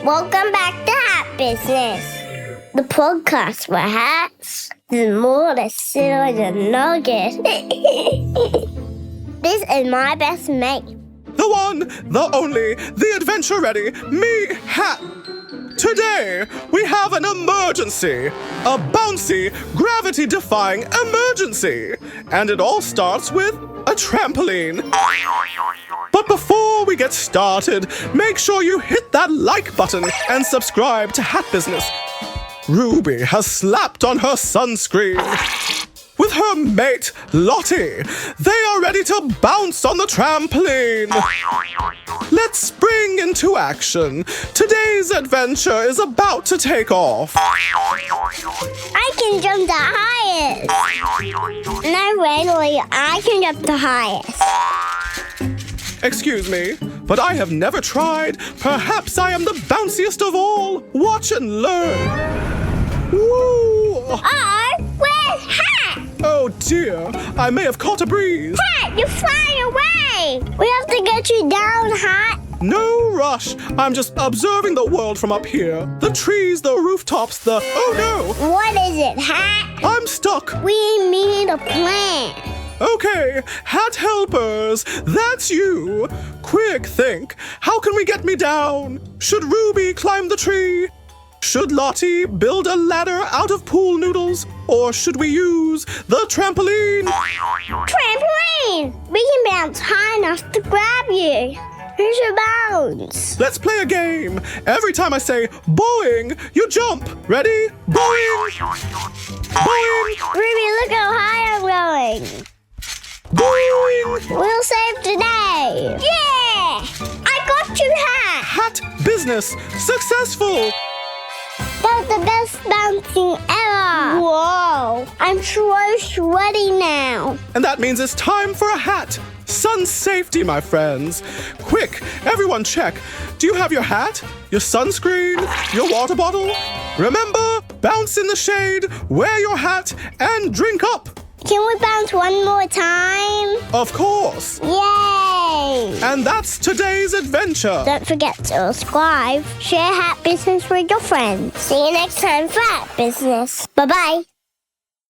Welcome back to Hat Business, the podcast where hats is more than silly than nugget. This is my best mate. The one, the only, the adventure-ready, me, Hat. Today, we have an emergency. A bouncy, gravity-defying emergency. And it all starts with a trampoline. But before we get started, make sure you hit that like button and subscribe to Hat Business. Ruby has slapped on her sunscreen. With her mate, Lottie, they are ready to bounce on the trampoline. Let's spring into action. Today's adventure is about to take off. I can jump the highest. No, really, I can jump the highest. Excuse me, but I have never tried. Perhaps I am the bounciest of all. Watch and learn. Woo! Where's Hat? Oh dear, I may have caught a breeze. Hat, you're flying away. We have to get you down, Hat. No rush. I'm just observing the world from up here. The trees, the rooftops, the... Oh no! What is it, Hat? I'm stuck. We need a plan. Okay, Hat helpers, that's you. Quick, think. How can we get me down? Should Ruby climb the tree? Should Lottie build a ladder out of pool noodles? Or should we use the trampoline? Trampoline! We can bounce high enough to grab you. Who's your bounce? Let's play a game. Every time I say boing, you jump. Ready? Boing! Boing! Ruby, look how high I'm going. Boing! We'll save today. Yeah! I got you, Hat. Hat business successful. That's the best bouncing ever. Whoa! I'm so sweaty now. And that means it's time for a hat. Sun safety, my friends. Quick, everyone check. Do you have your hat, your sunscreen, your water bottle? Remember, bounce in the shade, wear your hat, and drink up. Can we bounce one more time? Of course. Yay! And that's today's adventure. Don't forget to subscribe, share Hat Business with your friends. See you next time for Hat Business. Bye-bye.